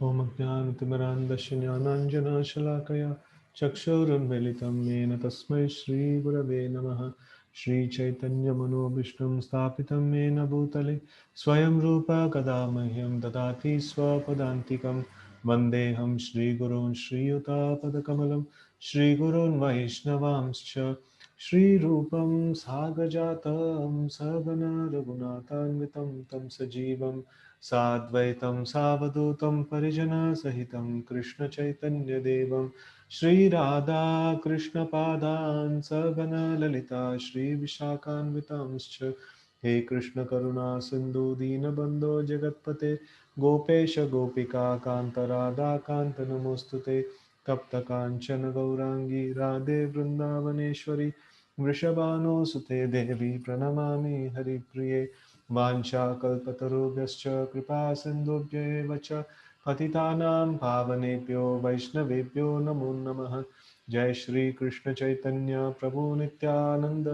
Om Ajnanatimirandasya Jnananjana Shalakaya Chakshurunmilitam Yena Tasmai Shri Gurave Namaha Shri Chaitanya Manobhishtam Sthapitam Yena Bhutale Swayam Rupa Kadamahyam Dadati Swapadantikam Vandeham Shri Gurun Shri Yuta Padakamalam Shri Gurun Vaishnavamscha Shri Rupam Sagajatam Sagana Raghunathanvitam Tam Sajivam Sadvaitam Savadutam Parijana Sahitam Krishna Chaitanya Devam Shri Radha Krishna Padan Sagana Lalita Shri Vishakhanvitamscha He Krishna Karuna Sindhu Dina Bandho Jagatpate Gopesha Gopika Kanta Radha Kanta Namostute Tapta Kanchana Gaurangi Radhe Vrindavaneshwari Vrishabhano Sute Devi Pranamami Hari Priye Vanchakalpatarubhyascha kripa sindhubhya च पतितानां पावनेभ्यो वैष्णवेभ्यो नमो नमः जय श्री कृष्ण चैतन्य प्रभु नित्यानंद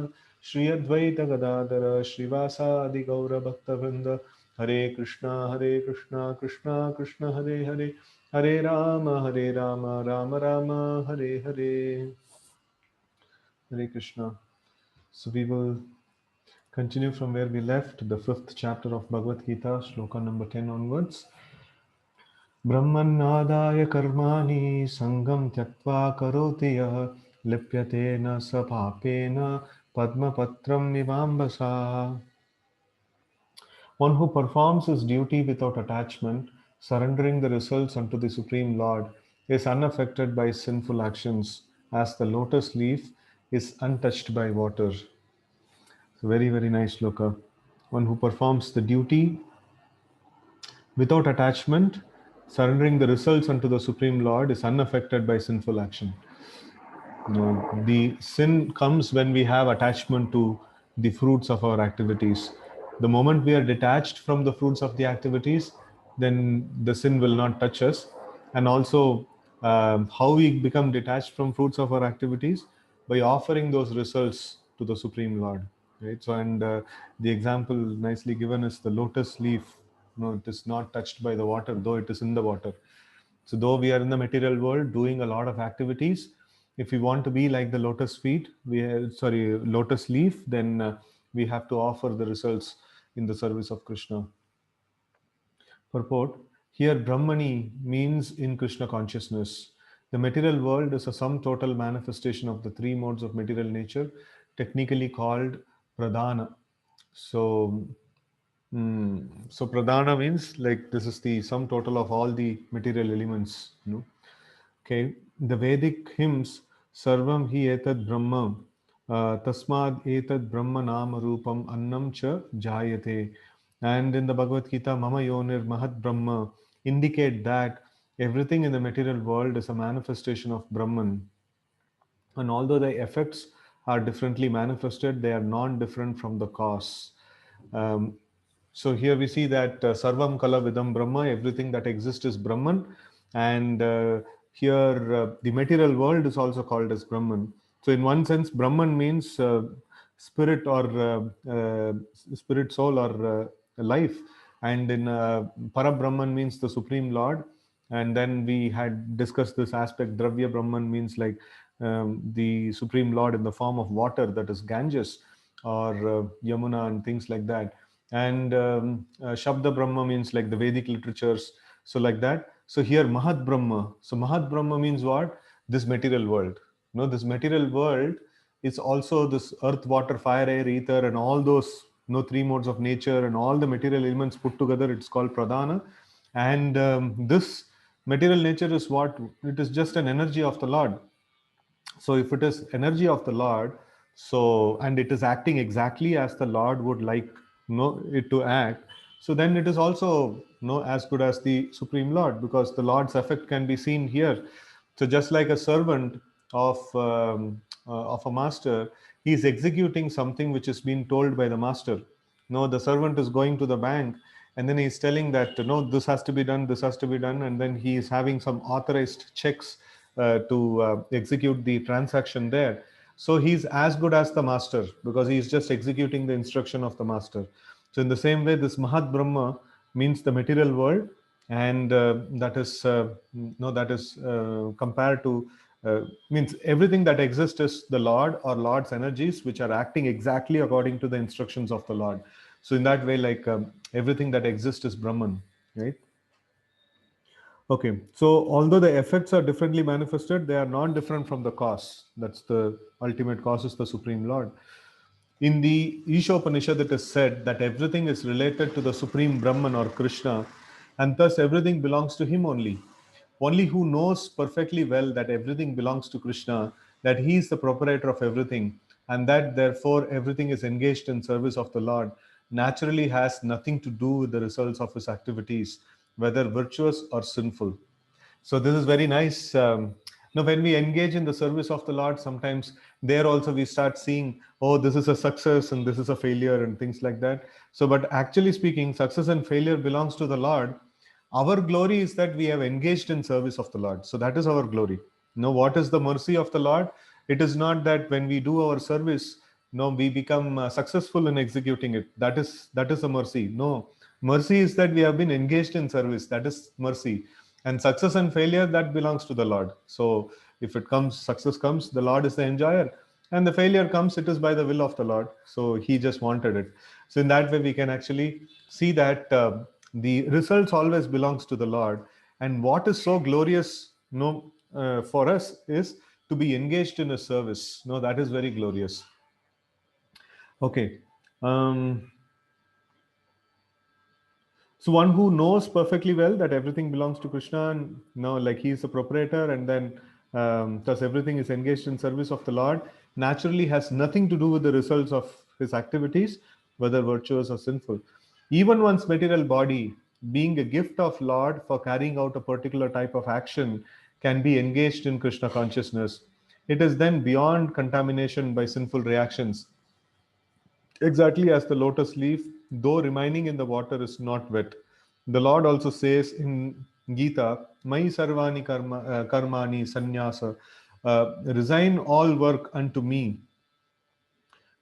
श्री अद्वैत गदाधर श्रीवासादि गौर भक्तवृंद हरे Krishna Krishna Krishna Hare Hare Hare Ram Ram Ram Hare Hare Hare Krishna. So we will continue from where we left, the fifth chapter of Bhagavad Gita, Sloka number 10 onwards. Brahmanādaya karmani sangam tyaktva karoti yah lipyate na sapapena padmapatram mivambasa. One who performs his duty without attachment, surrendering the results unto the Supreme Lord, is unaffected by sinful actions, as the lotus leaf is untouched by water. So very, very nice sloka. One who performs the duty without attachment, surrendering the results unto the Supreme Lord, is unaffected by sinful action. No, the sin comes when we have attachment to the fruits of our activities. The moment we are detached from the fruits of the activities, then the sin will not touch us. And also, how we become detached from fruits of our activities? By offering those results to the Supreme Lord. Right. So, and the example nicely given is the lotus leaf. No, it is not touched by the water, though it is in the water. So, though we are in the material world doing a lot of activities, if we want to be like the lotus feet, lotus leaf, then we have to offer the results in the service of Krishna. Purport: here Brahmani means in Krishna consciousness. The material world is a sum total manifestation of the three modes of material nature, technically called pradhana. So, so pradhana means like this is the sum total of all the material elements. Okay, the Vedic hymns Sarvam hi etad Brahma Tasmad etad Brahma Nama Rupam Annam cha Jayate, and in the Bhagavad Gita Mama Yonir Mahat Brahma indicate that everything in the material world is a manifestation of Brahman, and although the effects are differently manifested, they are non-different from the cause. Um, so here we see that Sarvam Kala Vidam Brahma, everything that exists is Brahman, and here the material world is also called as Brahman. So in one sense, Brahman means spirit or spirit, soul, or life, and in Parabrahman means the Supreme Lord. And then we had discussed this aspect. Dravya Brahman means like the Supreme Lord in the form of water, that is Ganges or Yamuna and things like that. And Shabda Brahma means like the Vedic literatures. So like that. So here Mahat Brahma. So Mahat Brahma means what? This material world. This material world is also this earth, water, fire, air, ether, and all those three modes of nature and all the material elements put together. It's called Pradhana. And this material nature is what? It is just an energy of the Lord. So if it is energy of the Lord, so and it is acting exactly as the Lord would like it to act, so then it is also as good as the Supreme Lord, because the Lord's effect can be seen here. So just like a servant of a master, he is executing something which is being told by the master. No, the servant is going to the bank, and then he's telling that no, this has to be done, this has to be done, and then he is having some authorized checks to execute the transaction there. So he's as good as the master because he's just executing the instruction of the master. So in the same way, this Mahat Brahma means the material world, and that is no that is compared to means everything that exists is the Lord or Lord's energies which are acting exactly according to the instructions of the Lord. So in that way, like everything that exists is Brahman, right? Okay, so although the effects are differently manifested, they are not different from the cause. That's the ultimate cause, is the Supreme Lord. In the Ishopanishad, it is said that everything is related to the Supreme Brahman or Krishna, and thus everything belongs to him only. Only who knows perfectly well that everything belongs to Krishna, that he is the proprietor of everything, and that therefore everything is engaged in service of the Lord, naturally has nothing to do with the results of his activities, whether virtuous or sinful. So this is very nice. Now, when we engage in the service of the Lord, sometimes there also we start seeing, oh, this is a success and this is a failure and things like that. So, but actually speaking, success and failure belongs to the Lord. Our glory is that we have engaged in service of the Lord. So that is our glory. Now, what is the mercy of the Lord? It is not that when we do our service, no, we become successful in executing it. That is a mercy. No, mercy is that we have been engaged in service. That is mercy. And success and failure, that belongs to the Lord. So if it comes, success comes, the Lord is the enjoyer, and the failure comes, it is by the will of the Lord. So he just wanted it. So in that way we can actually see that the results always belongs to the Lord. And what is so glorious, for us is to be engaged in a service. No, that is very glorious. Okay. um, So one who knows perfectly well that everything belongs to Krishna, and like he is the proprietor, and then thus everything is engaged in service of the Lord, naturally has nothing to do with the results of his activities, whether virtuous or sinful. Even one's material body, being a gift of Lord for carrying out a particular type of action, can be engaged in Krishna consciousness. It is then beyond contamination by sinful reactions, exactly as the lotus leaf, though remaining in the water, is not wet. The Lord also says in Gita, Mai sarvani karmani sannyasa, resign all work unto me.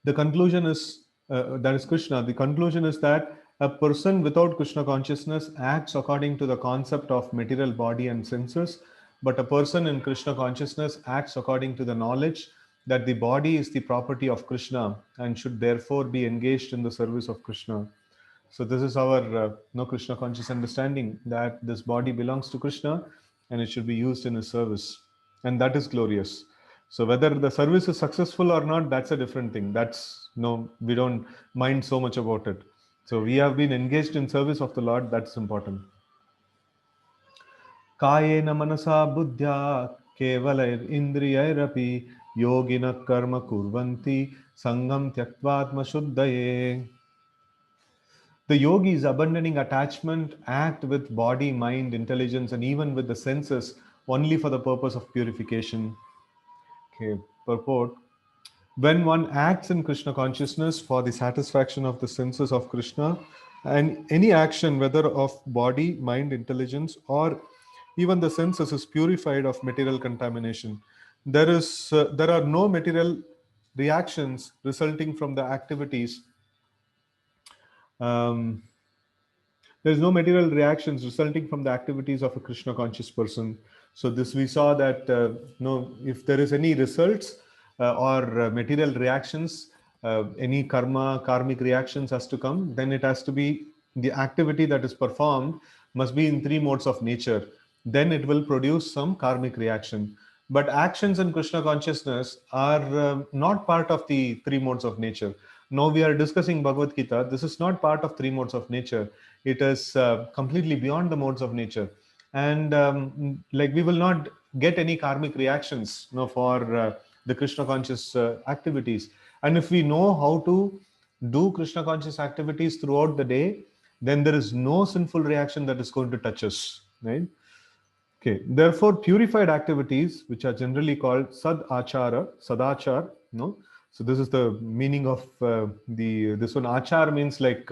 The conclusion is, that is Krishna. The conclusion is that a person without Krishna consciousness acts according to the concept of material body and senses, but a person in Krishna consciousness acts according to the knowledge that the body is the property of Krishna and should therefore be engaged in the service of Krishna. So this is our no Krishna conscious understanding that this body belongs to Krishna and it should be used in his service, and that is glorious. So whether the service is successful or not, that's a different thing. That's no, we don't mind so much about it. So we have been engaged in service of the Lord. That's important. कायेन मनसा बुद्ध्या केवलैरिन्द्रियैरपि योगिनः कर्म कुर्वन्ति सङ्गं त्यक्त्वात्मशुद्धये. The yogis, abandoning attachment, act with body, mind, intelligence, and even with the senses only for the purpose of purification. Okay, purport. When one acts in Krishna consciousness for the satisfaction of the senses of Krishna, and any action, whether of body, mind, intelligence, or even the senses, is purified of material contamination. There are no material reactions resulting from the activities. Um, There is no material reactions resulting from the activities of a Krishna conscious person. So this we saw that no, if there is any results or material reactions, any karmic reactions has to come, then it has to be the activity that is performed must be in three modes of nature. Then it will produce some karmic reaction. But actions in Krishna consciousness are not part of the three modes of nature. Now we are discussing Bhagavad Gita. This is not part of three modes of nature. It is completely beyond the modes of nature, and like we will not get any karmic reactions, for the Krishna conscious activities. And if we know how to do Krishna conscious activities throughout the day, then there is no sinful reaction that is going to touch us, right? Okay, therefore, purified activities, which are generally called sadachar, no. So this is the meaning of the this one. Achar means like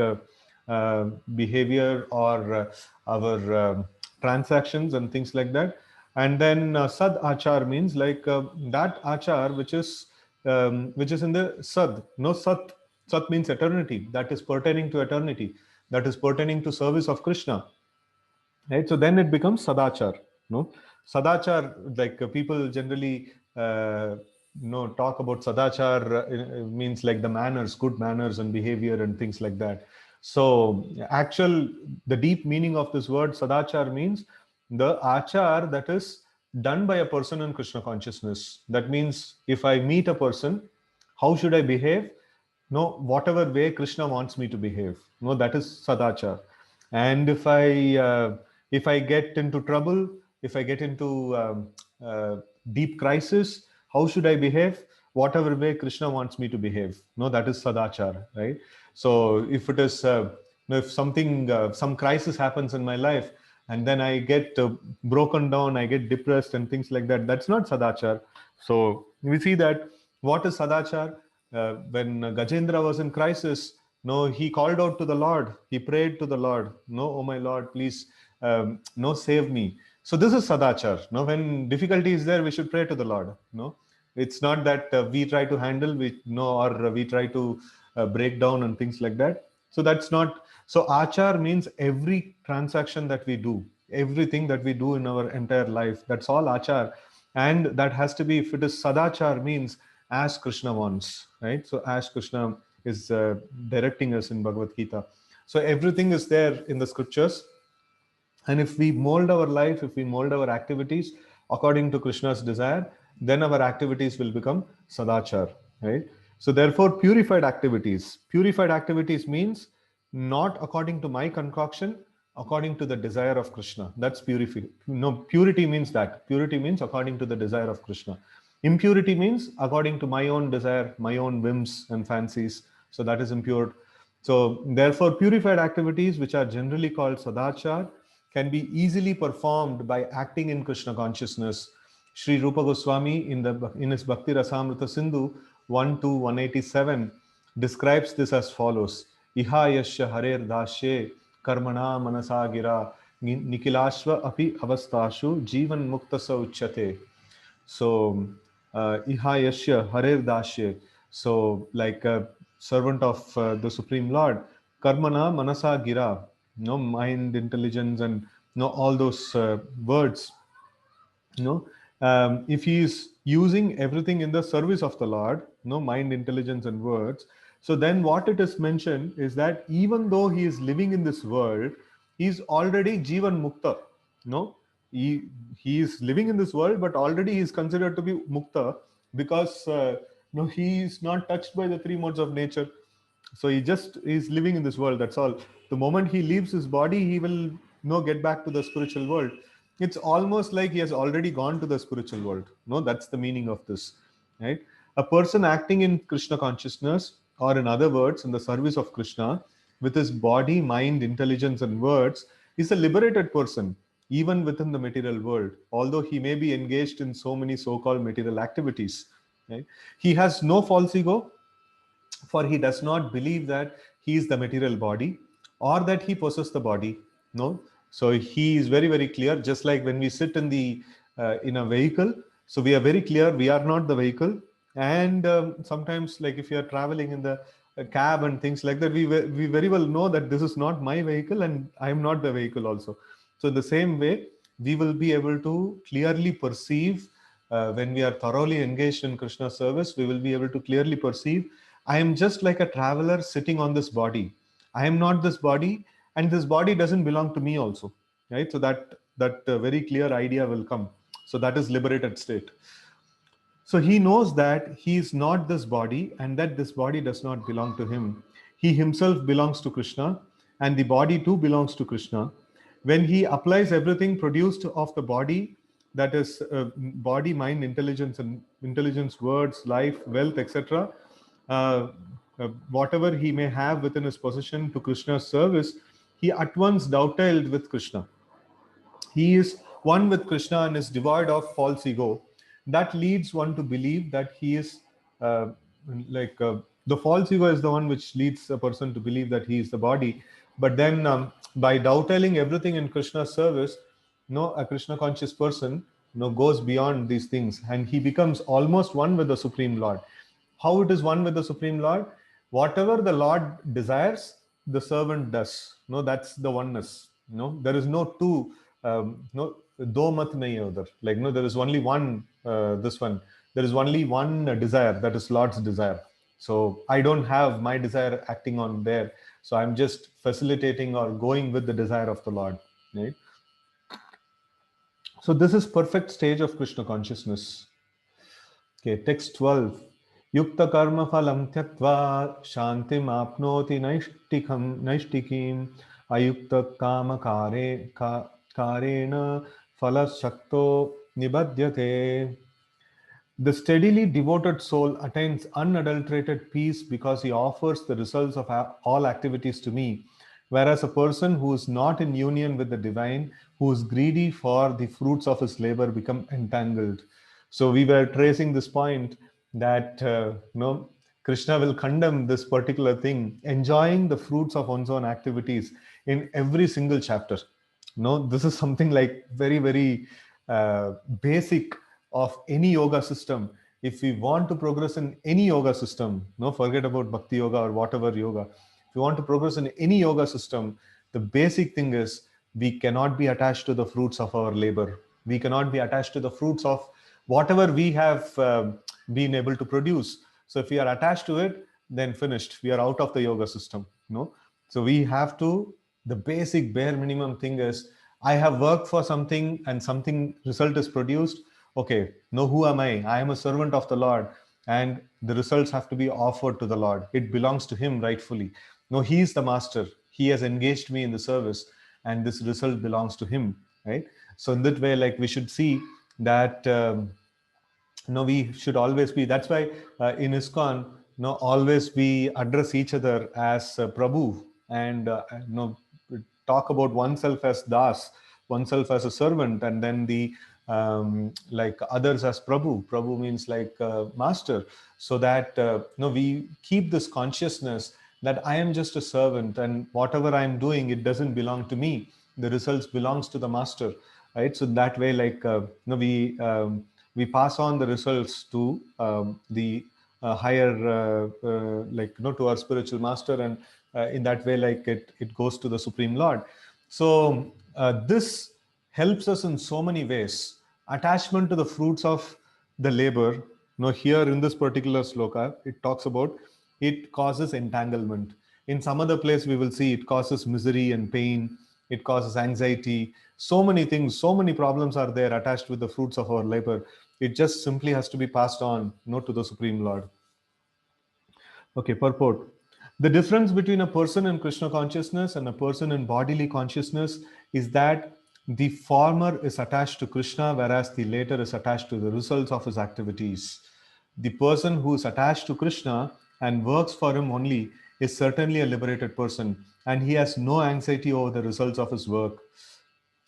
behavior or our transactions and things like that. And then sad achar means like that achar which is in the sad. No, sat means eternity. That is pertaining to eternity. That is pertaining to service of Krishna. right? So then it becomes sadachar. No, sadachar, like people generally talk about sadachar, means like the manners, good manners and behavior and things like that. So actual, the deep meaning of this word sadachar means the achar that is done by a person in Krishna consciousness. That means if I meet a person, how should I behave? No, whatever way Krishna wants me to behave. No, that is sadachar. And if I get into trouble, if I get into uh, deep crisis, how should I behave? Whatever way Krishna wants me to behave. No, that is sadachar, right? So if it is if something some crisis happens in my life, and then I get broken down, I get depressed and things like that, that's not sadachar. So we see that what is sadachar. When Gajendra was in crisis, no, he called out to the Lord. He prayed to the Lord. No, oh my Lord, please, no, save me. So this is sadachar. No, when difficulty is there, we should pray to the Lord. No, it's not that we try to handle, or we try to break down and things like that. So that's not. So achar means every transaction that we do, everything that we do in our entire life. That's all achar, and that has to be. If it is sadachar, means as Krishna wants, right? So as Krishna is directing us in Bhagavad Gita. So everything is there in the scriptures. And if we mold our life, if we mold our activities according to Krishna's desire, then our activities will become sadachar, right? So therefore, purified activities means not according to my concoction, according to the desire of Krishna. That's purity. No, purity means that. Purity means according to the desire of Krishna. Impurity means according to my own desire, my own whims and fancies. So that is impure. So therefore, purified activities, which are generally called sadachar, can be easily performed by acting in Krishna consciousness. Sri Rupa Goswami in his Bhakti Rasamrita Sindhu 1 to 187 describes this as follows: Iha yasya harer dashe karmana manasa gira nikilashva api avastashu jivan mukta sa uchyate. So, Iha Yashya Harer Dasya. So, like a servant of the Supreme Lord, Karmana Manasa Gira, no, mind, intelligence, and no, all those words, if he is using everything in the service of the Lord, no, mind, intelligence, and words. So then what it is mentioned is that even though he is living in this world, he is already Jivan Mukta. No, he is living in this world, but already he is considered to be Mukta, because no, he is not touched by the three modes of nature. So he just is living in this world. That's all. The moment he leaves his body, he will get back to the spiritual world. It's almost like he has already gone to the spiritual world. No, that's the meaning of this, right? A person acting in Krishna consciousness, or in other words, in the service of Krishna, with his body, mind, intelligence, and words, is a liberated person, even within the material world, although he may be engaged in so many so-called material activities. Right? He has no false ego, for he does not believe that he is the material body, or that he possesses the body. No, so he is very, very clear. Just like when we sit in a vehicle, so we are very clear we are not the vehicle. And sometimes, like if you are traveling in the cab and things like that, we very well know that this is not my vehicle and I am not the vehicle also. So in the same way, we will be able to clearly perceive, when we are thoroughly engaged in Krishna service, we will be able to clearly perceive, I am just like a traveler sitting on this body. I am not this body, and this body doesn't belong to me also, right? So that very clear idea will come. So that is liberated state. So he knows that he is not this body, and that this body does not belong to him. He himself belongs to Krishna, and the body too belongs to Krishna. When he applies everything produced of the body, that is body, mind, intelligence, and intelligence, words, life, wealth, etc., uh, whatever he may have within his possession to Krishna's service, he at once dovetailed with Krishna. He is one with Krishna and is devoid of false ego. That leads one to believe that he is uh, the false ego is the one which leads a person to believe that he is the body. But then by dovetailing everything in Krishna's service, no, a Krishna conscious person goes beyond these things, and he becomes almost one with the Supreme Lord. How it is one with the Supreme Lord? Whatever the Lord desires, the servant does. No, that's the oneness. No, there is no two. No, do mat nahi hai udhar. Like no, there is only one. This one. There is only one desire. That is Lord's desire. So I don't have my desire acting on there. So I'm just facilitating or going with the desire of the Lord. Right. So this is perfect stage of Krishna consciousness. Okay, text 12. Yukta karma phalam tyaktva shantim apnoti naishtikim ayukta kama karena phalashakto nibadyate. The steadily devoted soul attains unadulterated peace because he offers the results of all activities to me. Whereas a person who is not in union with the divine, who is greedy for the fruits of his labor, become entangled. So we were tracing this point that Krishna will condemn this particular thing, enjoying the fruits of one's own activities in every single chapter. No, this is something like very, very basic of any yoga system. If we want to progress in any yoga system, no, forget about bhakti yoga or whatever yoga. If we want to progress in any yoga system, the basic thing is we cannot be attached to the fruits of our labor. We cannot be attached to the fruits of whatever we have been able to produce. So if we are attached to it, then finished. We are out of the yoga system. No, so we have to. The basic bare minimum thing is I have worked for something and something result is produced. Okay, know who am I? I am a servant of the Lord, and the results have to be offered to the Lord. It belongs to Him rightfully. No, He is the master. He has engaged me in the service, and this result belongs to Him. Right. So in that way, like we should see that. No, we should always be. That's why in ISKCON, no, always we address each other as Prabhu, and no, talk about oneself as Das, oneself as a servant, and then the like others as Prabhu. Prabhu means like master, so that no, we keep this consciousness that I am just a servant, and whatever I am doing, it doesn't belong to me. The results belongs to the master, right? So that way, like no, we pass on the results to the higher like to our spiritual master, and in that way, like it goes to the supreme Lord. So this helps us in so many ways. Attachment to the fruits of the labor. Here in this particular sloka, it talks about it causes entanglement. In some other place, we will see it causes misery and pain. It causes anxiety. So many things, so many problems are there attached with the fruits of our labor. It just simply has to be passed on, to the Supreme Lord. Okay, purport. The difference between a person in Krishna consciousness and a person in bodily consciousness is that the former is attached to Krishna, whereas the latter is attached to the results of his activities. The person who is attached to Krishna and works for him only is certainly a liberated person, and he has no anxiety over the results of his work.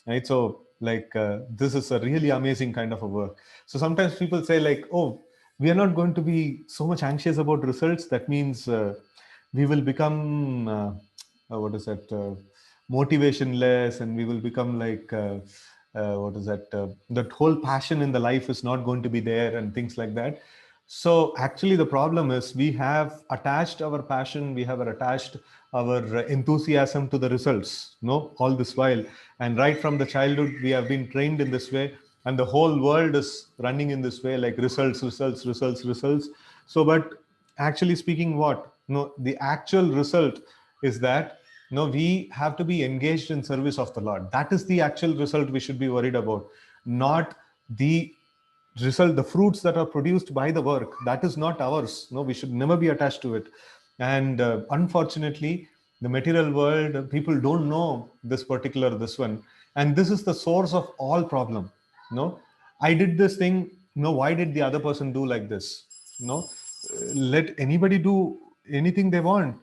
Right? So like this is a really amazing kind of a work. So sometimes people say like, oh, we are not going to be so much anxious about results. That means we will become what is that motivationless, and we will become like what is that whole passion in the life is not going to be there, and things like that. So actually the problem is we have attached our passion, we have attached our enthusiasm to the results, all this while. And right from the childhood, we have been trained in this way, and the whole world is running in this way, like results, results, results, results. So, but actually speaking, what? No, the actual result is that we have to be engaged in service of the Lord. That is the actual result we should be worried about, not the result, the fruits that are produced by the work. That is not ours. No, we should never be attached to it. And unfortunately, the material world, people don't know this one, and this is the source of all problem. No, I did this thing. No, why did the other person do like this? No, let anybody do anything they want.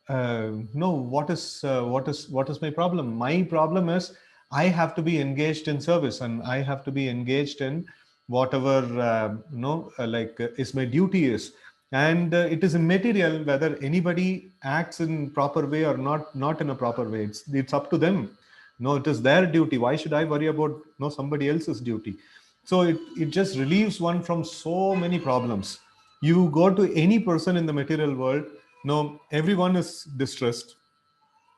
No, what is my problem? My problem is I have to be engaged in service, and I have to be engaged in whatever is my duty is. And it is immaterial whether anybody acts in proper way or not in a proper way. It's up to them. No, it is their duty. Why should I worry about somebody else's duty? So it just relieves one from so many problems. You go to any person in the material world, no, everyone is distressed,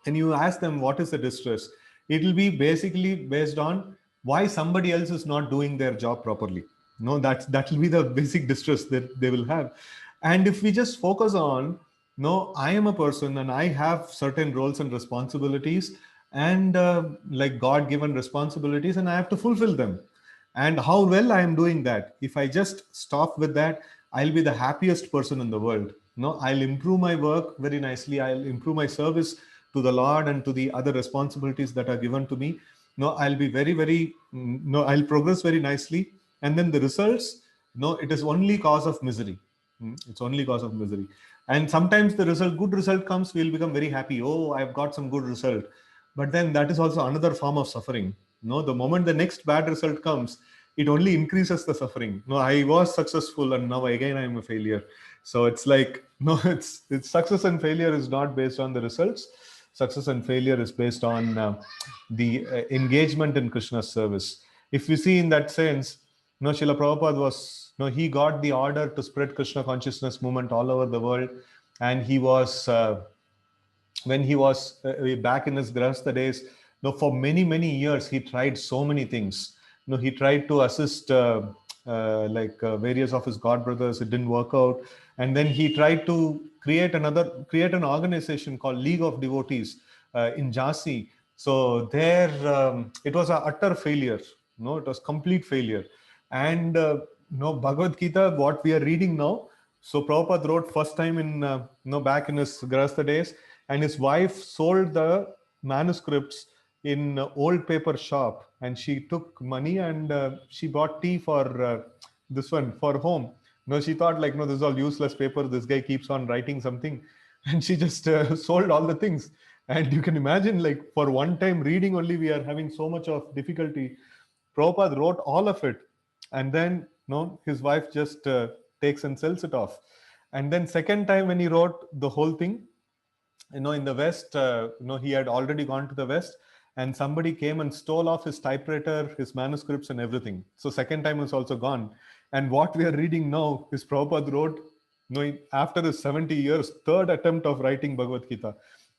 and you ask them what is the distress. It will be basically based on why somebody else is not doing their job properly. No, that will be the basic distress that they will have. And if we just focus on, no, I am a person and I have certain roles and responsibilities, and like God given responsibilities, and I have to fulfill them. And how well I am doing that. If I just stop with that, I'll be the happiest person in the world. No, I'll improve my work very nicely. I'll improve my service to the Lord and to the other responsibilities that are given to me. No, I'll be very, no, I'll progress very nicely. And then the results, no, it is only cause of misery. It's only cause of misery. And sometimes the good result comes, we'll become very happy. Oh, I've got some good result. But then that is also another form of suffering. No, the moment the next bad result comes, it only increases the suffering. No, I was successful and now again I am a failure. So it's like, no, it's success and failure is not based on the results. Success and failure is based on the engagement in Krishna's service. If we see in that sense, no, Srila Prabhupada was, no, he got the order to spread Krishna consciousness movement all over the world, and he was when he was back in his Grahastha days, for many years he tried so many things. He tried to assist various of his god brothers. It didn't work out, and then he tried to create an organization called League of Devotees in Jhansi. So there, it was a utter failure. No, it was complete failure. And Bhagavad Gita, what we are reading now. So Prabhupada wrote first time in back in his Grahastha days, and his wife sold the manuscripts in old paper shop, and she took money and she bought tea for this one for home. No, she thought like, no, this is all useless paper. This guy keeps on writing something, and she just sold all the things. And you can imagine, like for one time reading only, we are having so much of difficulty. Prabhupada wrote all of it, and then his wife just takes and sells it off. And then second time when he wrote the whole thing, in the West, he had already gone to the West, and somebody came and stole off his typewriter, his manuscripts, and everything. So second time was also gone. And what we are reading now is Prabhupada wrote, after his 70 years, third attempt of writing Bhagavad Gita.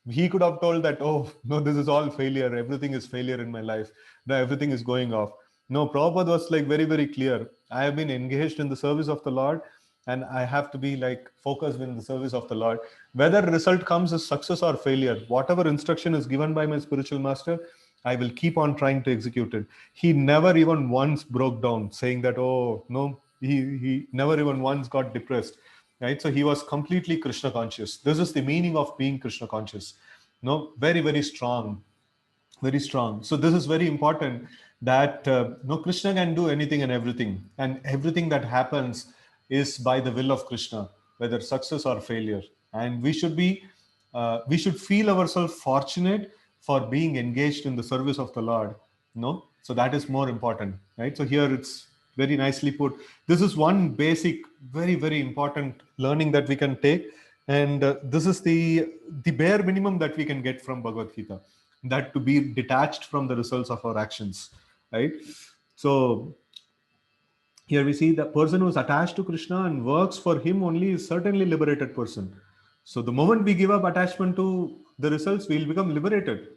He could have told that, oh, no, this is all failure. Everything is failure in my life. No, everything is going off. No, Prabhupada was like very clear. I have been engaged in the service of the Lord, and I have to be like focused in the service of the Lord. Whether result comes as success or failure, whatever instruction is given by my spiritual master, I will keep on trying to execute it. He never even once broke down saying that, oh, no, he never even once got depressed. Right? So he was completely Krishna conscious. This is the meaning of being Krishna conscious. Very strong, very strong. So this is very important, that Krishna can do anything and everything, and everything that happens is by the will of Krishna, whether success or failure. And we should feel ourselves fortunate for being engaged in the service of the Lord. So that is more important, right? So here it's very nicely put. This is one basic, very important learning that we can take, and this is the bare minimum that we can get from Bhagavad Gita, that to be detached from the results of our actions, right? So here we see the person who is attached to Krishna and works for him only is certainly liberated person. So the moment we give up attachment to the results, we will become liberated.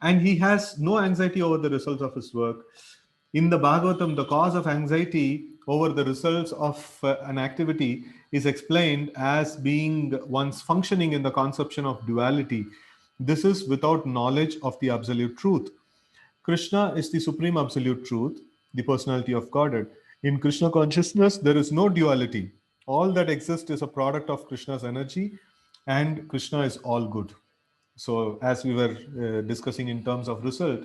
And he has no anxiety over the results of his work. In the Bhagavatam, the cause of anxiety over the results of an activity is explained as being one's functioning in the conception of duality. This is without knowledge of the absolute truth. Krishna is the supreme absolute truth, the personality of Godhead. In Krishna consciousness, there is no duality. All that exists is a product of Krishna's energy, and Krishna is all good. So, as we were discussing in terms of result,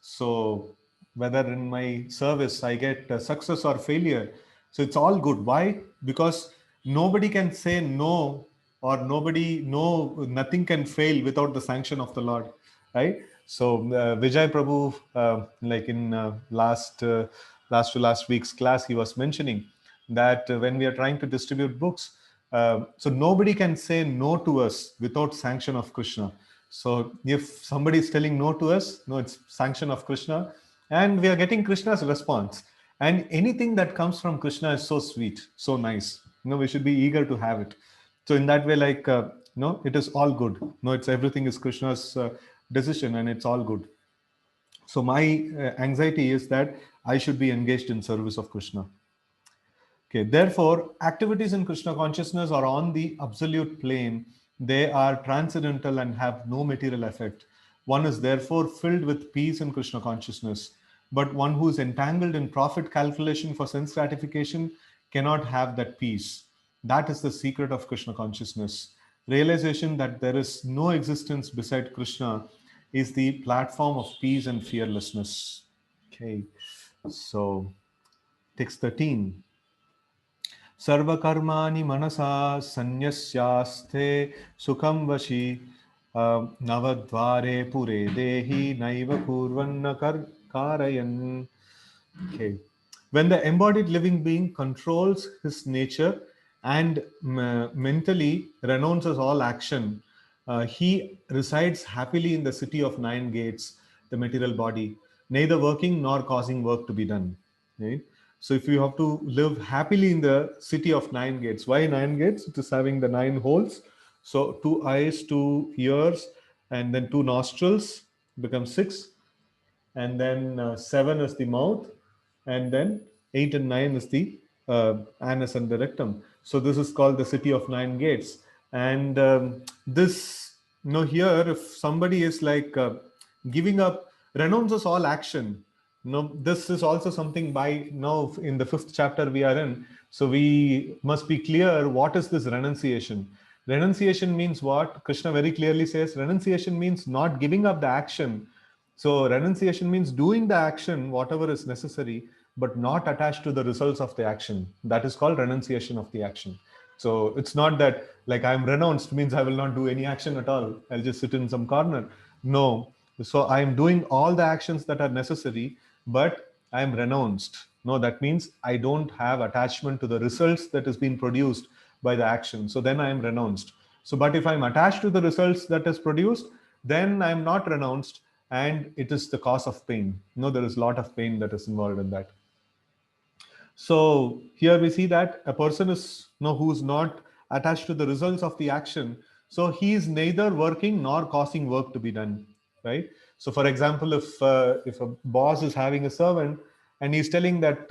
so whether in my service I get success or failure, so it's all good. Why? Because nobody can say no, or nothing can fail without the sanction of the Lord, right? So Vijay Prabhu, like in last week's class, he was mentioning that when we are trying to distribute books, so nobody can say no to us without sanction of Krishna. So if somebody is telling no to us, no, it's sanction of Krishna, and we are getting Krishna's response. And anything that comes from Krishna is so sweet, so nice. We should be eager to have it. So in that way, like, it is all good. It's everything is Krishna's decision and it's all good. So my anxiety is that I should be engaged in service of Krishna. Okay, therefore, activities in Krishna consciousness are on the absolute plane. They are transcendental and have no material effect. One is therefore filled with peace in Krishna consciousness. But one who is entangled in profit calculation for sense gratification cannot have that peace. That is the secret of Krishna consciousness. Realization that there is no existence beside Krishna is the platform of peace and fearlessness. Okay, so text 13. सर्वकर्माणि मनसा संन्यस्यास्ते सुखं वशी नवद्वारे पुरे देहि नैव कुर्वन्न कारयन्. Okay. When the embodied living being controls his nature and mentally renounces all action, he resides happily in the city of nine gates, the material body, neither working nor causing work to be done. Right? So, if you have to live happily in the city of nine gates, why nine gates? It is having the nine holes. So, two eyes, two ears, and then two nostrils become six, and then seven is the mouth, and then eight and nine is the anus and the rectum. So this is called the city of nine gates. And this, here, if somebody is like giving up, renounces all action. This is also something by now in the 5th chapter we are in. So we must be clear what is this renunciation. Renunciation means what? Krishna very clearly says renunciation means not giving up the action. So renunciation means doing the action, whatever is necessary, but not attached to the results of the action. That is called renunciation of the action. So it's not that like I'm renounced means I will not do any action at all. I'll just sit in some corner. No. So I'm doing all the actions that are necessary, but I'm renounced. No, that means I don't have attachment to the results that is being produced by the action. So then I am renounced. So, but if I'm attached to the results that is produced, then I'm not renounced, and it is the cause of pain. There is a lot of pain that is involved in that. So here we see that a person is who's not attached to the results of the action. So he is neither working nor causing work to be done, right? So for example, if a boss is having a servant and he's telling that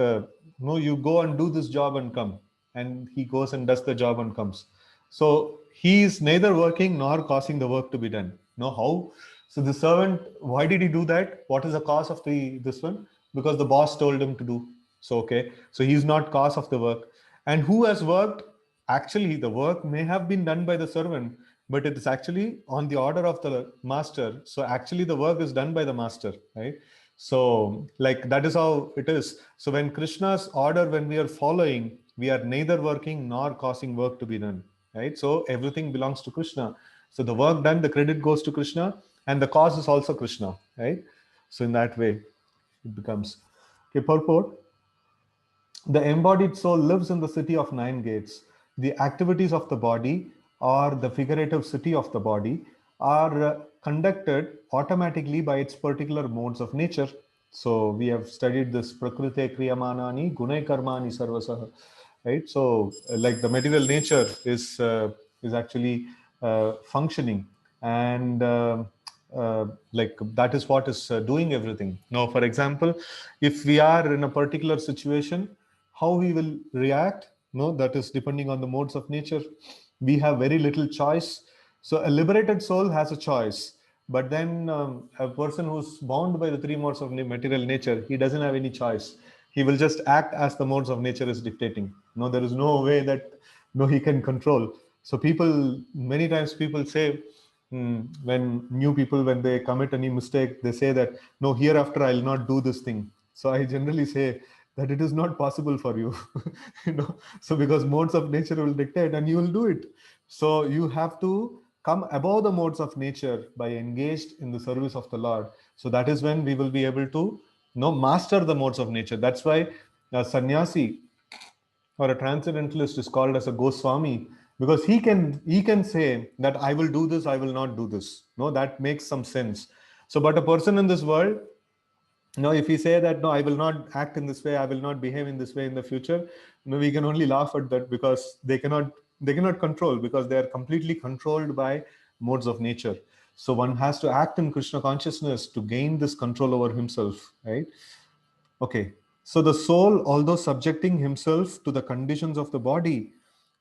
no, you go and do this job and come, and he goes and does the job and comes. So he is neither working nor causing the work to be done. How? So the servant, why did he do that? What is the cause of this one? Because the boss told him to do. So okay, so he's not cause of the work. And who has worked? Actually, the work may have been done by the servant, but it is actually on the order of the master. So actually, the work is done by the master, right? So like that is how it is. So when Krishna's order, when we are following, we are neither working nor causing work to be done, right? So everything belongs to Krishna. So the work done, the credit goes to Krishna, and the cause is also Krishna, right? So in that way, it becomes. Okay, purport. The embodied soul lives in the city of nine gates. The activities of the body, or the figurative city of the body, are conducted automatically by its particular modes of nature. So we have studied this prakrite kriyamanani gunai karmani sarvasah, right? So like the material nature is actually functioning, and like that is what is doing everything. Now, for example, if we are in a particular situation, how we will react, that is depending on the modes of nature. We have very little choice. So a liberated soul has a choice, but then a person who's bound by the three modes of material nature, he doesn't have any choice. He will just act as the modes of nature is dictating. There is no way that he can control. So people, many times people say, when new people, when they commit any mistake, they say that no, hereafter I'll not do this thing. So I generally say that it is not possible for you. So because modes of nature will dictate and you will do it. So you have to come above the modes of nature by engaged in the service of the Lord. So that is when we will be able to master the modes of nature. That's why a sannyasi or a transcendentalist is called as a Goswami, because he can say that I will do this, I will not do this. That makes some sense. So but a person in this world, if we say that no, I will not act in this way, I will not behave in this way in the future, we can only laugh at that, because they cannot control, because they are completely controlled by modes of nature. So one has to act in Krishna consciousness to gain this control over himself, right? Okay. So the soul, although subjecting himself to the conditions of the body,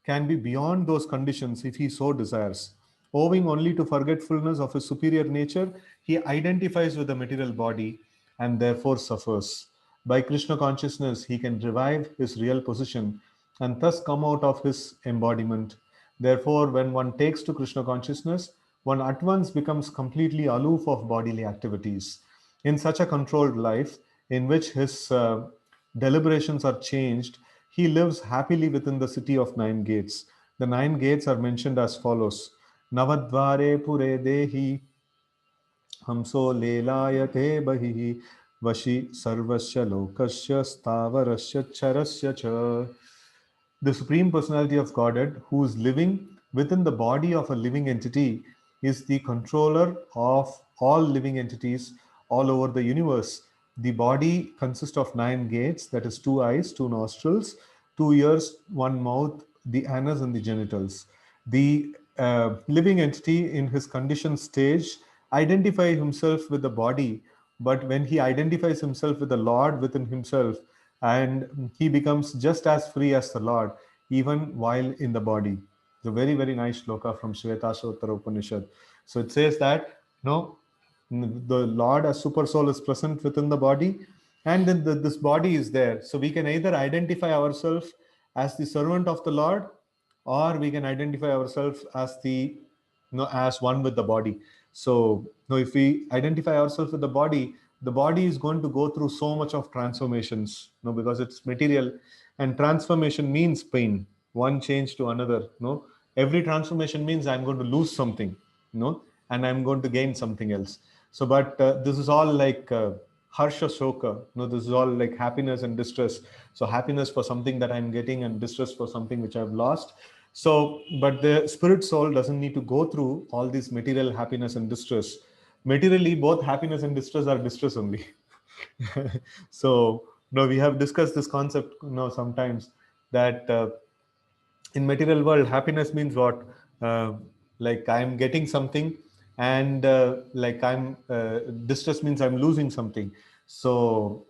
can be beyond those conditions if he so desires. Owing only to forgetfulness of his superior nature, he identifies with the material body and therefore suffers. By Krishna consciousness, he can revive his real position and thus come out of his embodiment. Therefore, when one takes to Krishna consciousness, one at once becomes completely aloof of bodily activities. In such a controlled life, in which his deliberations are changed, he lives happily within the city of nine gates. The nine gates are mentioned as follows: Navadvare Pure Dehi, Hamso Lelayate Bahihi, Vashi Sarvasya Lokasya Stavarasya Charasya Cha. The Supreme Personality of Godhead, who is living within the body of a living entity, is the controller of all living entities all over the universe. The body consists of nine gates, that is, two eyes, two nostrils, two ears, one mouth, the anus, and the genitals. The living entity in his conditioned stage identifies himself with the body, but when he identifies himself with the Lord within himself, and he becomes just as free as the Lord, even while in the body. It's a very, very nice shloka from Shvetashvatara Upanishad. So it says that, no, the Lord as super soul is present within the body, and then this body is there. So we can either identify ourselves as the servant of the Lord, or we can identify ourselves as the, as one with the body. So if we identify ourselves with the body is going to go through so much of transformations, because it's material, and transformation means pain, one change to another. Every transformation means I'm going to lose something, and I'm going to gain something else. So, but this is all like harsha shoka. This is all like happiness and distress. So, happiness for something that I'm getting, and distress for something which I've lost. So, but the spirit soul doesn't need to go through all these material happiness and distress. Materially, both happiness and distress are distress only. So, we have discussed this concept, sometimes, that in material world, happiness means what? uh, like I'm getting something, and like I'm distress means I'm losing something. So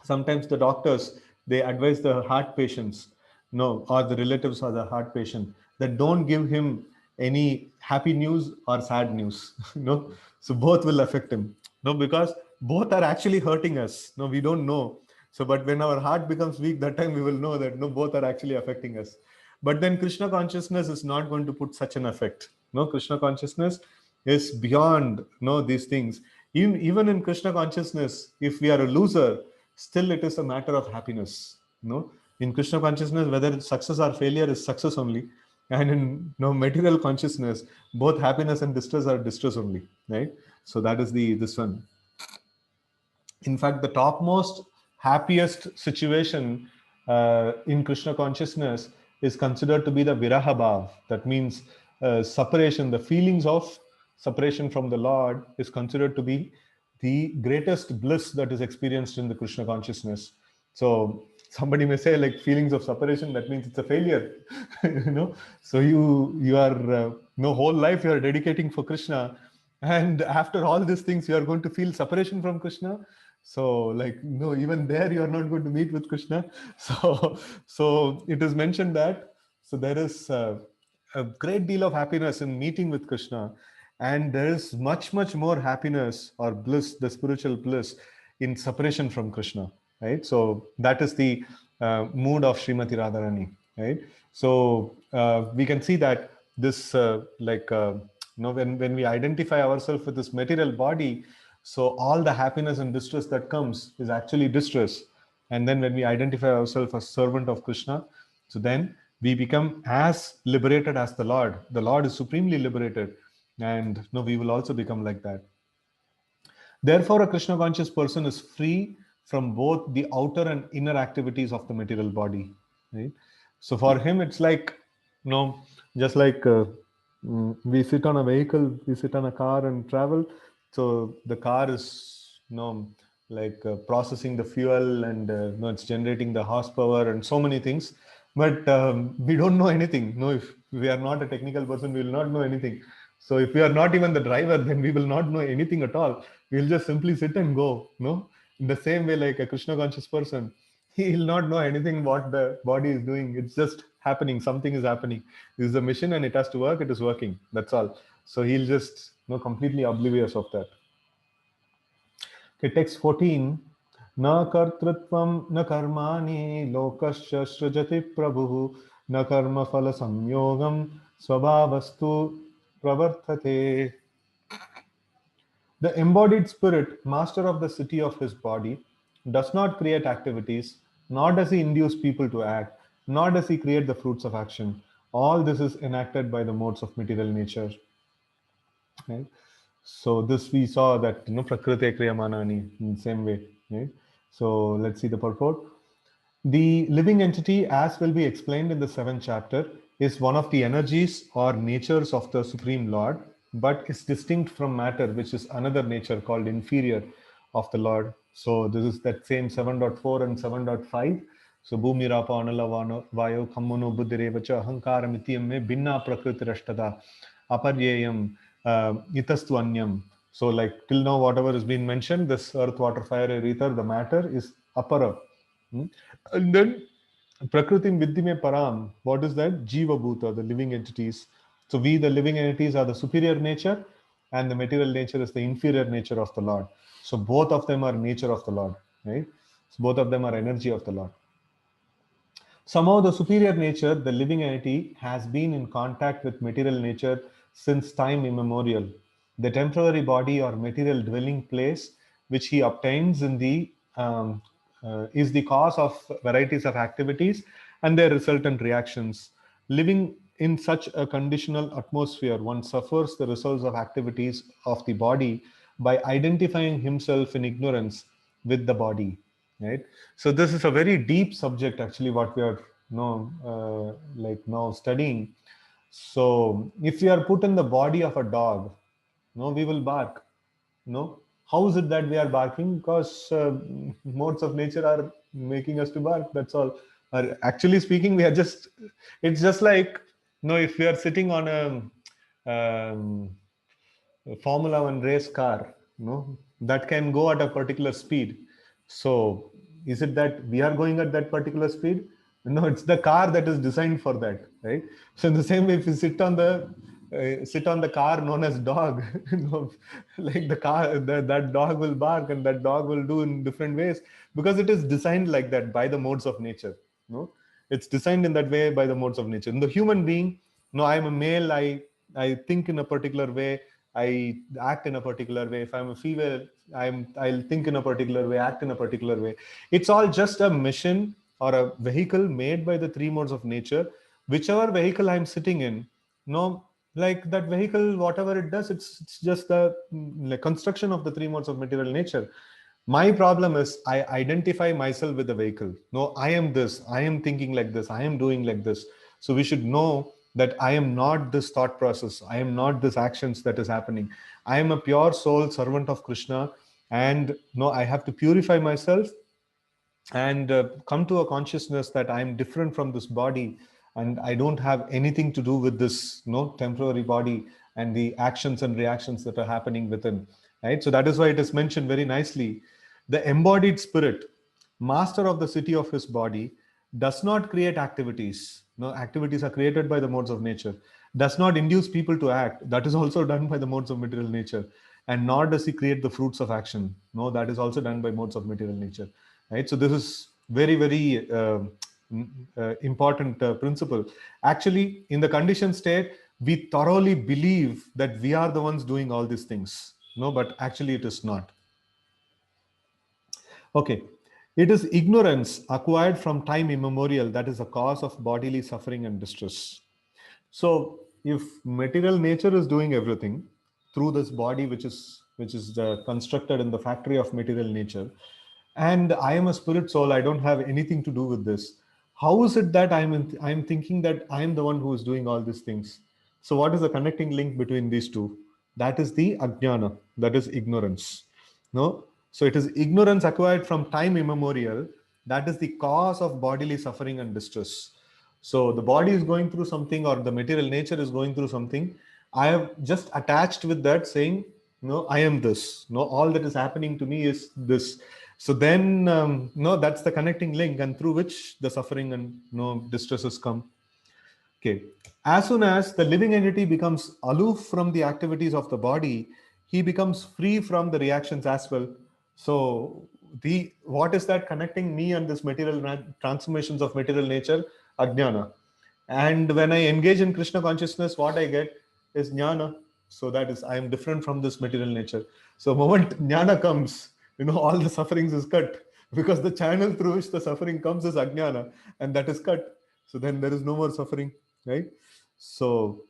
sometimes the doctors, they advise the heart patients, or the relatives of the heart patient, that don't give him any happy news or sad news. So both will affect him, because both are actually hurting us. We don't know. So but when our heart becomes weak, that time we will know that no, both are actually affecting us. But then Krishna consciousness is not going to put such an effect. Krishna consciousness is beyond these things. Even in Krishna consciousness, if we are a loser, still it is a matter of happiness. In Krishna consciousness, whether it's success or failure is success only. And in material consciousness, both happiness and distress are distress only, right? So that is the this one. In fact, the topmost happiest situation in Krishna consciousness is considered to be the viraha bhav. That means separation. The feelings of separation from the Lord is considered to be the greatest bliss that is experienced in the Krishna consciousness. So somebody may say, like, feelings of separation, that means it's a failure. So you are no whole life you are dedicating for Krishna, and after all these things you are going to feel separation from Krishna. So, like, no, even there you are not going to meet with Krishna. So it is mentioned that, so there is a great deal of happiness in meeting with Krishna, and there is much more happiness or bliss, the spiritual bliss, in separation from Krishna, right? So that is the mood of Srimati Radharani, right? So we can see that this when we identify ourselves with this material body, so all the happiness and distress that comes is actually distress. And then when we identify ourselves as servant of Krishna, so then we become as liberated as the Lord. The Lord is supremely liberated, and we will also become like that. Therefore, a Krishna conscious person is free from both the outer and inner activities of the material body. Right? So for him, it's like, just like we sit on a vehicle, we sit on a car and travel. So the car is, like processing the fuel, and it's generating the horsepower and so many things. But we don't know anything. If we are not a technical person, we will not know anything. So if we are not even the driver, then we will not know anything at all. We'll just simply sit and go. No, in the same way, like a Krishna conscious person, he will not know anything what the body is doing. It's just happening. Something is happening. This is a mission, and it has to work. It is working. That's all. So he'll just completely oblivious of that. Okay, text 14. Na kartrutvam na karmani lokasya srajati prabhu na karma phala samyogam swabhavastu pravartate. The embodied spirit, master of the city of his body, does not create activities, nor does he induce people to act, nor does he create the fruits of action. All this is enacted by the modes of material nature. Right? So this we saw that prakriti kriyamanani in the same way. Right? So let's see the purport. The living entity, as will be explained in the seventh chapter, is one of the energies or natures of the Supreme Lord, but is distinct from matter, which is another nature called inferior of the Lord. So this is that same 7.4 and 7.5. So Bhumi Rapa Anala Vayo Kammono Buddhirevacha Ahankara Mitiyam Me Binna Prakriti Rashtada Aparyayam Itastu Anyam. So like till now, whatever has been mentioned, this earth, water, fire, air, ether, the matter is apara. And then Prakriti Vidyame Param, what is that? Jiva Bhuta, the living entities. So we, the living entities, are the superior nature, and the material nature is the inferior nature of the Lord. So both of them are nature of the Lord, right? So both of them are energy of the Lord. Somehow, the superior nature, the living entity, has been in contact with material nature since time immemorial. The temporary body or material dwelling place which he obtains in the is the cause of varieties of activities and their resultant reactions. Living in such a conditional atmosphere, one suffers the results of activities of the body by identifying himself in ignorance with the body. Right. So this is a very deep subject, actually, what we are like now studying. So if we are put in the body of a dog, we will bark. No, how is it that we are barking? Because modes of nature are making us to bark. That's all. Or actually speaking, we are just. It's just like if we are sitting on a Formula One race car, that can go at a particular speed. So, is it that we are going at that particular speed? No, it's the car that is designed for that, right? So, in the same way, if you sit on the car known as dog, like the car, that dog will bark and that dog will do in different ways because it is designed like that by the modes of nature. It's designed in that way by the modes of nature. In the human being, no, I'm a male. I think in a particular way. I act in a particular way. If I'm a female, I'll think in a particular way, act in a particular way. It's all just a mission or a vehicle made by the three modes of nature. Whichever vehicle I'm sitting in, like that vehicle, whatever it does, it's just the like construction of the three modes of material nature. My problem is I identify myself with the vehicle. No, I am this. I am thinking like this. I am doing like this. So we should know that I am not this thought process. I am not this actions that is happening. I am a pure soul servant of Krishna, and no, I have to purify myself and come to a consciousness that I'm different from this body, and I don't have anything to do with this temporary body and the actions and reactions that are happening within. Right. So that is why it is mentioned very nicely. The embodied spirit, master of the city of his body, does not create activities. No, activities are created by the modes of nature. Does not induce people to act. That is also done by the modes of material nature. And nor does he create the fruits of action. No, that is also done by modes of material nature. Right. So this is very, very important principle. Actually, in the conditioned state, we thoroughly believe that we are the ones doing all these things. No, but actually it is not. Okay. It is ignorance acquired from time immemorial that is the cause of bodily suffering and distress. So, if material nature is doing everything through this body, which is constructed in the factory of material nature, and I am a spirit soul, I don't have anything to do with this. How is it that I'm thinking that I am the one who is doing all these things? So, what is the connecting link between these two? That is the ajnana, that is ignorance. No, so it is ignorance acquired from time immemorial that is the cause of bodily suffering and distress. So the body is going through something, or the material nature is going through something, I have just attached with that saying, no, I am this. No, all that is happening to me is this. So then, no, that's the connecting link, and through which the suffering and no distresses come. Okay. As soon as the living entity becomes aloof from the activities of the body, he becomes free from the reactions as well. So the what is that connecting me and this material transformations of material nature? Ajnana. And when I engage in Krishna consciousness, what I get is jnana. So that is, I am different from this material nature. So moment jnana comes, all the sufferings is cut, because the channel through which the suffering comes is ajnana, and that is cut. So then there is no more suffering, right? So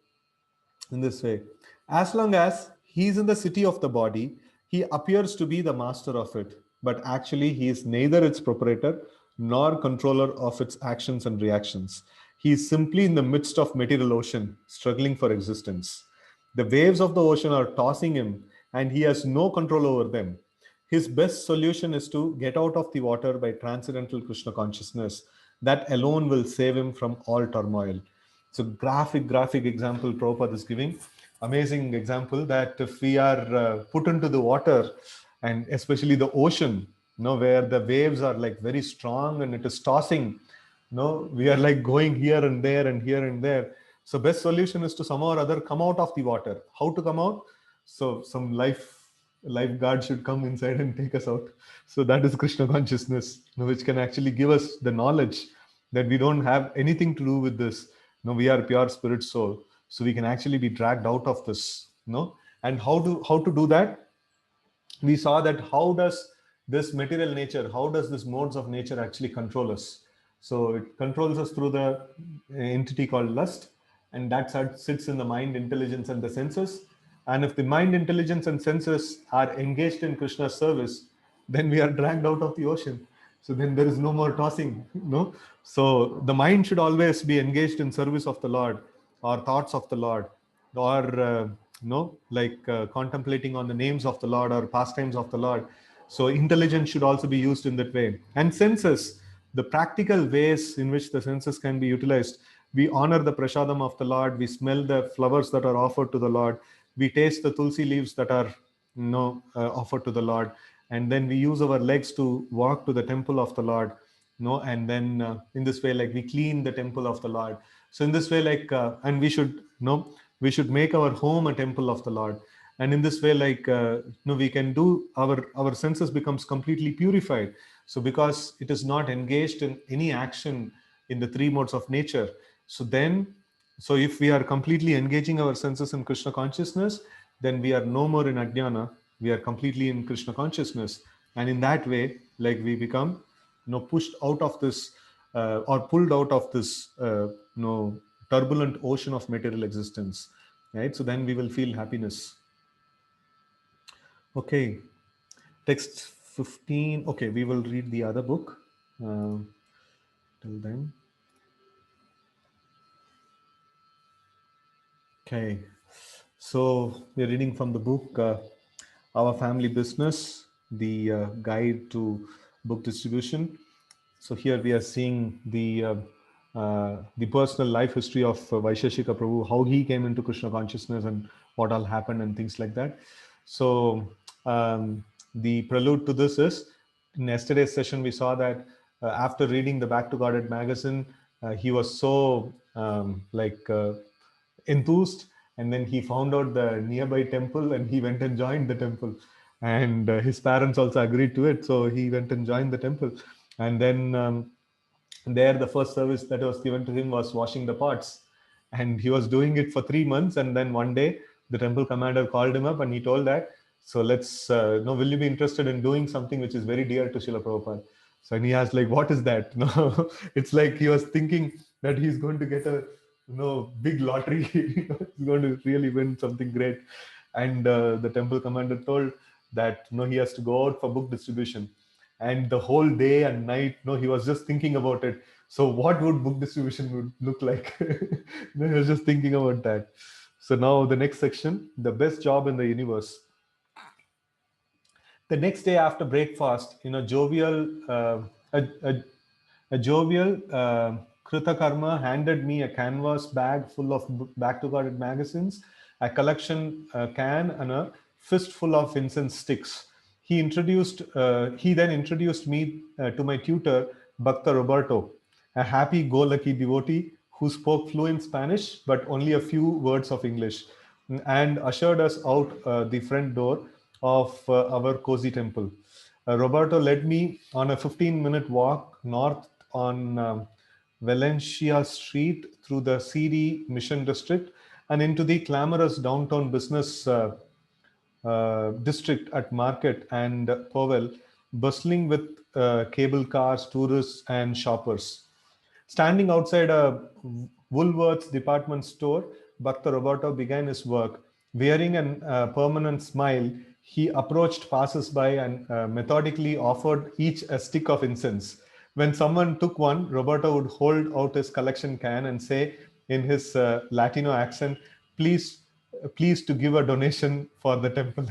in this way, as long as he is in the city of the body, he appears to be the master of it, but actually he is neither its proprietor nor controller of its actions and reactions. He is simply in the midst of material ocean, struggling for existence. The waves of the ocean are tossing him, and he has no control over them. His best solution is to get out of the water by transcendental Krishna consciousness. That alone will save him from all turmoil. So graphic example Prabhupada is giving. Amazing example that if we are put into the water, and especially the ocean, where the waves are like very strong and it is tossing, we are like going here and there and here and there. So best solution is to somehow or other come out of the water. How to come out? So some lifeguard should come inside and take us out. So that is Krishna consciousness, which can actually give us the knowledge that we don't have anything to do with this. We are pure spirit soul, so we can actually be dragged out of this. And how to do that? We saw that how does this material nature, how does this modes of nature actually control us? So it controls us through the entity called lust, and that sits in the mind, intelligence, and the senses. And if the mind, intelligence, and senses are engaged in Krishna's service, then we are dragged out of the ocean. So then there is no more tossing. So the mind should always be engaged in service of the Lord, or thoughts of the Lord, or like contemplating on the names of the Lord or pastimes of the Lord. So intelligence should also be used in that way. And senses, the practical ways in which the senses can be utilized. We honor the prasadam of the Lord, we smell the flowers that are offered to the Lord, we taste the tulsi leaves that are offered to the Lord, and then we use our legs to walk to the temple of the Lord. And then in this way, like, we clean the temple of the Lord. So in this way, like, and we should make our home a temple of the Lord. And in this way, like, we can do, our senses becomes completely purified. So because it is not engaged in any action in the three modes of nature, so then, so if we are completely engaging our senses in Krishna consciousness, then we are no more in ajnana, we are completely in Krishna consciousness. And in that way, like, we become pushed out of this, or pulled out of this turbulent ocean of material existence, right? So then we will feel happiness. Okay, text 15. Okay, we will read the other book till then. Okay, so we're reading from the book Our Family Business, the guide to book distribution. So here we are seeing the personal life history of Vaisheshika Prabhu, how he came into Krishna consciousness and what all happened and things like that. So the prelude to this is, in yesterday's session we saw that after reading the Back to Godhead magazine, he was so enthused, and then he found out the nearby temple and he went and joined the temple, and his parents also agreed to it, so he went and joined the temple. And then there, the first service that was given to him was washing the pots, and he was doing it for 3 months. And then one day the temple commander called him up and he told that, so let's will you be interested in doing something which is very dear to Srila Prabhupada? So, and he asked, like, what is that? No, it's like he was thinking that he's going to get a big lottery. He's going to really win something great. And the temple commander told that he has to go out for book distribution, and the whole day and night, he was just thinking about it. So what would book distribution would look like? He was just thinking about that. So now the next section, the best job in the universe. The next day after breakfast, a, a, a jovial Krita Karma handed me a canvas bag full of Back to God magazines a collection can, and a fistful of incense sticks. He then introduced me to my tutor, Bhakta Roberto, a happy-go-lucky devotee who spoke fluent Spanish but only a few words of English, and ushered us out the front door of our cozy temple. Roberto led me on a 15-minute walk north on Valencia Street through the seedy Mission District and into the glamorous downtown business district at Market and Powell, bustling with cable cars, tourists, and shoppers. Standing outside a Woolworths department store, Bhakta Roberto began his work. Wearing a permanent smile, he approached passers-by and methodically offered each a stick of incense. When someone took one, Roberto would hold out his collection can and say in his Latino accent, please to give a donation for the temple.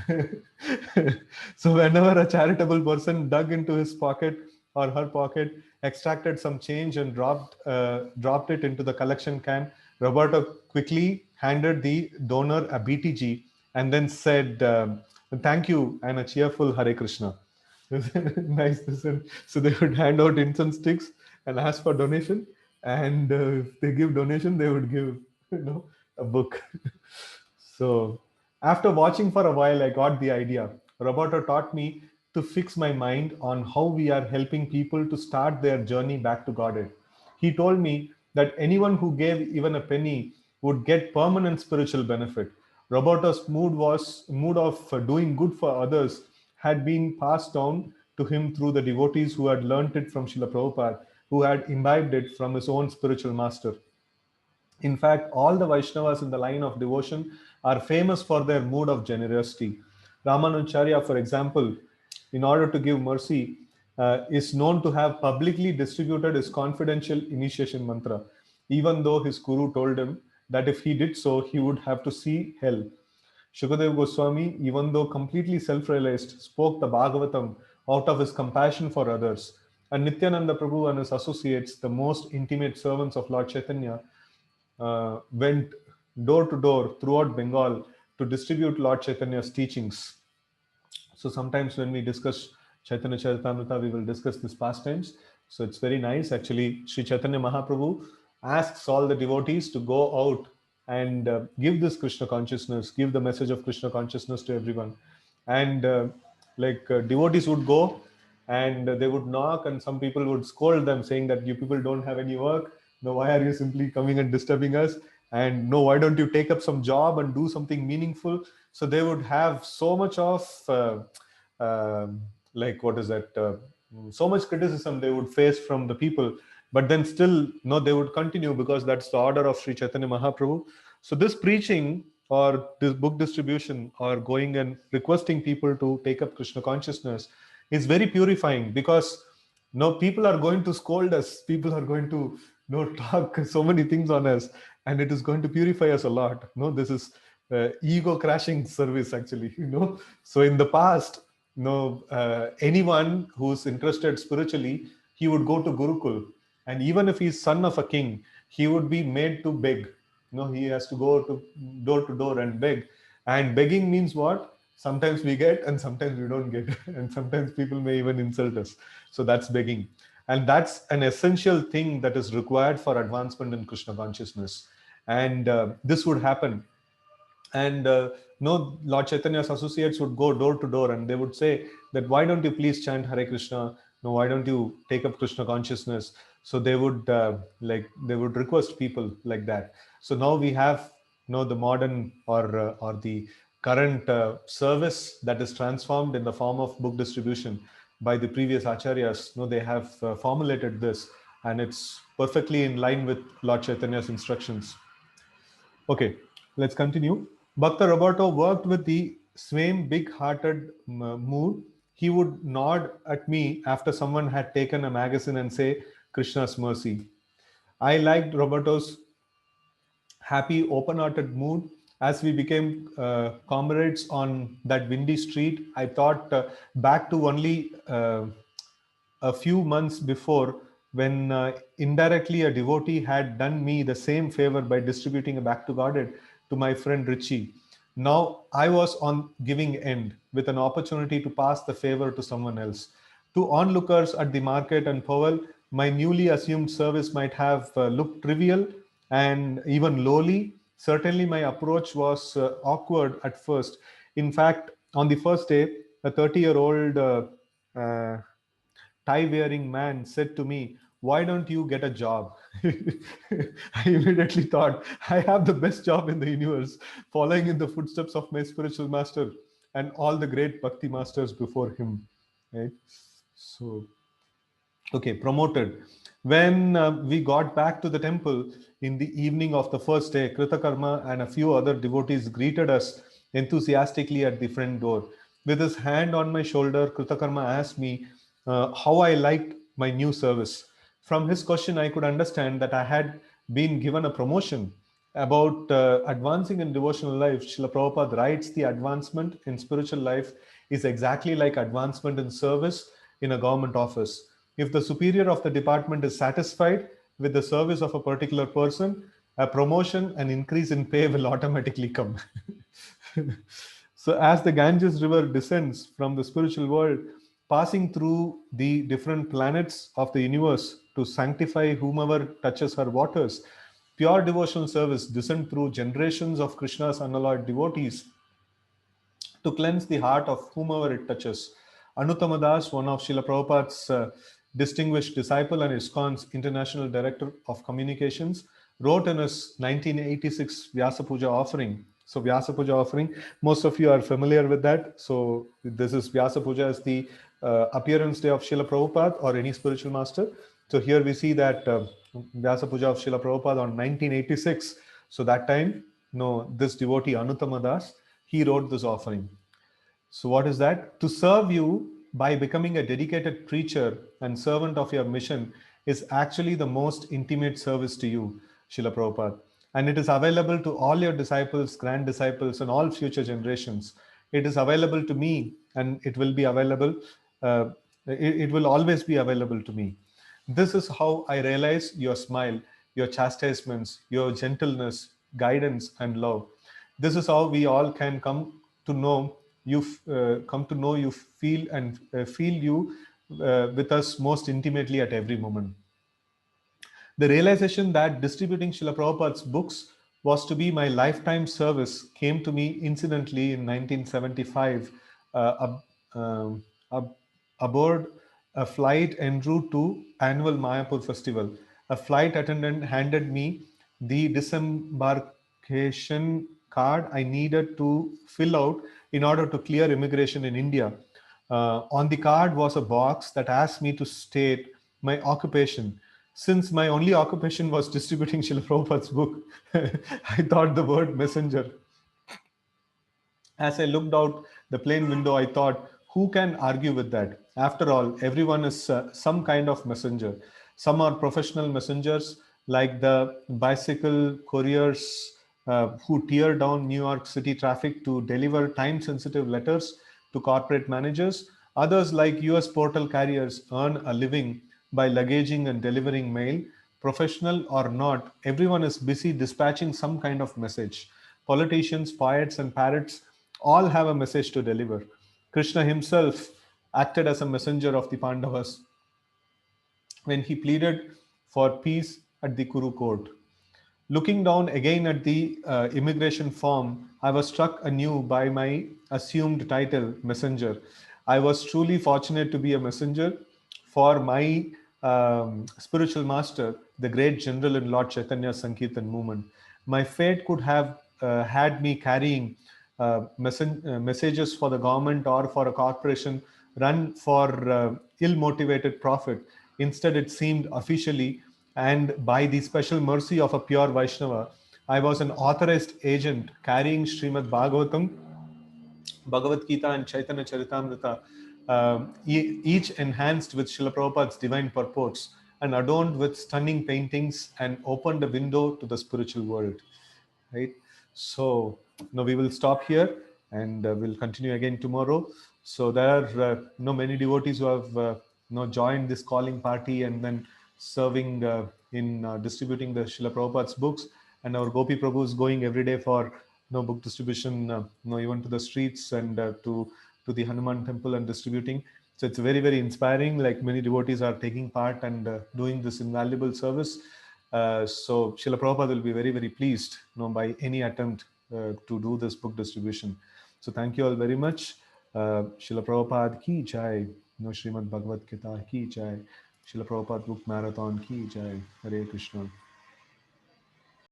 So whenever a charitable person dug into his pocket or her pocket, extracted some change and dropped it into the collection can, Roberto quickly handed the donor a BTG and then said, thank you, and a cheerful Hare Krishna. Nice. So they would hand out incense sticks and ask for donation, and if they give donation, they would give, a book. So after watching for a while, I got the idea. Roberto taught me to fix my mind on how we are helping people to start their journey back to Godhead. He told me that anyone who gave even a penny would get permanent spiritual benefit. Roberto's mood of doing good for others had been passed down to him through the devotees who had learnt it from Srila Prabhupada, who had imbibed it from his own spiritual master. In fact, all the Vaishnavas in the line of devotion are famous for their mood of generosity. Ramanujacharya, for example, in order to give mercy, is known to have publicly distributed his confidential initiation mantra, even though his guru told him that if he did so, he would have to see hell. Shukadev Goswami, even though completely self-realized, spoke the Bhagavatam out of his compassion for others. And Nityananda Prabhu and his associates, the most intimate servants of Lord Chaitanya, went door to door throughout Bengal to distribute Lord Chaitanya's teachings. So sometimes when we discuss Chaitanya Charitamrita, we will discuss this pastimes. So it's very nice. Actually, Sri Chaitanya Mahaprabhu asks all the devotees to go out and give this Krishna consciousness, give the message of Krishna consciousness to everyone. And devotees would go and they would knock, and some people would scold them saying that you people don't have any work. No, why are you simply coming and disturbing us? And no, why don't you take up some job and do something meaningful? So they would have so much of what is that, so much criticism they would face from the people, but then still no, they would continue because that's the order of Sri Chaitanya Mahaprabhu. So this preaching or this book distribution or going and requesting people to take up Krishna consciousness is very purifying, because no, people are going to scold us, people are going to talk so many things on us, and it is going to purify us a lot. This is ego crashing service actually. So in the past, anyone who's interested spiritually, he would go to Gurukul, and even if he's son of a king, he would be made to beg. He has to go to door and beg. And begging means what? Sometimes we get and sometimes we don't get. And sometimes people may even insult us. So that's begging. And that's an essential thing that is required for advancement in Krishna consciousness. And this would happen. And Lord Chaitanya's associates would go door to door and they would say that, why don't you please chant Hare Krishna? No, why don't you take up Krishna consciousness? So they would they would request people like that. So now we have the modern or the current service that is transformed in the form of book distribution by the previous acharyas. They have formulated this, and it's perfectly in line with Lord Chaitanya's instructions. Okay, let's continue. Bhakta Roberto worked with the same big-hearted mood. He would nod at me after someone had taken a magazine and say, Krishna's mercy. I liked Roberto's happy, open-hearted mood. As we became comrades on that windy street, I thought back to only a few months before, when indirectly a devotee had done me the same favor by distributing a Back to Godhead to my friend Richie. Now I was on giving end with an opportunity to pass the favor to someone else. To onlookers at the market and Powell, my newly assumed service might have looked trivial and even lowly. Certainly, my approach was awkward at first. In fact, on the first day, a 30-year-old uh, tie wearing man said to me, "Why don't you get a job?" I immediately thought, I have the best job in the universe, following in the footsteps of my spiritual master and all the great Bhakti masters before him. Right? So, okay, promoted. When we got back to the temple in the evening of the first day, Kritakarma and a few other devotees greeted us enthusiastically at the front door. With his hand on my shoulder, Kritakarma asked me how I liked my new service. From his question, I could understand that I had been given a promotion. About advancing in devotional life, Srila Prabhupada writes the advancement in spiritual life is exactly like advancement in service in a government office. If the superior of the department is satisfied with the service of a particular person, a promotion and increase in pay will automatically come. So, as the Ganges River descends from the spiritual world, passing through the different planets of the universe to sanctify whomever touches her waters, pure devotional service descends through generations of Krishna's unalloyed devotees to cleanse the heart of whomever it touches. Anuttama Das, one of Srila Prabhupada's distinguished disciple and ISKCON's international director of communications, wrote in his 1986 Vyasa Puja offering. So, Vyasa Puja offering, most of you are familiar with that. So, this is Vyasa Puja as the appearance day of Srila Prabhupada or any spiritual master. So, here we see that Vyasa Puja of Srila Prabhupada on 1986. So, that time, no, this devotee Anuttama Das, he wrote this offering. So, what is that? To serve you by becoming a dedicated preacher and servant of your mission is actually the most intimate service to you, Srila Prabhupada. And it is available to all your disciples, grand disciples, and all future generations. It is available to me, and it will be available, uh, it will always be available to me. This is how I realize your smile, your chastisements, your gentleness, guidance, and love. This is how we all can come to know you, come to know you, feel and feel you with us most intimately at every moment. The realization that distributing Srila Prabhupada's books was to be my lifetime service came to me incidentally in 1975 um, ab- aboard a flight en route to annual Mayapur festival. A flight attendant handed me the disembarkation card I needed to fill out in order to clear immigration in India. On the card was a box that asked me to state my occupation. Since my only occupation was distributing Srila Prabhupada's book, I thought the word messenger. As I looked out the plane window, I thought, who can argue with that? After all, everyone is some kind of messenger. Some are professional messengers, like the bicycle couriers who tear down New York City traffic to deliver time sensitive letters to corporate managers. Others, like US portal carriers, earn a living by luggaging and delivering mail. Professional or not, everyone is busy dispatching some kind of message. Politicians, poets, and parrots all have a message to deliver. Krishna himself acted as a messenger of the Pandavas when he pleaded for peace at the Kuru court. Looking down again at the immigration form, I was struck anew by my assumed title, Messenger. I was truly fortunate to be a messenger for my spiritual master, the great general in Lord Chaitanya's Sankirtan movement. My fate could have had me carrying messages for the government or for a corporation run for ill motivated profit. Instead, it seemed officially and by the special mercy of a pure Vaishnava, I was an authorized agent carrying Srimad Bhagavatam, Bhagavad Gita, and Chaitanya Charitamrita, each enhanced with Srila Prabhupada's divine purports and adorned with stunning paintings and opened a window to the spiritual world. Right? So now we will stop here and we'll continue again tomorrow. So there are many devotees who have joined this calling party and then serving in distributing the Srila Prabhupada's books. And our Gopi Prabhu is going every day for book distribution, even to the streets and to the Hanuman temple and distributing. So it's very, very inspiring. Like many devotees are taking part and doing this invaluable service. So Srila Prabhupada will be very, very pleased, by any attempt to do this book distribution. So thank you all very much. Srila Prabhupada ki jai. Srimad Bhagavad Gita ki jai. Srila Prabhupada Book Marathon ki jai. Hare Krishna.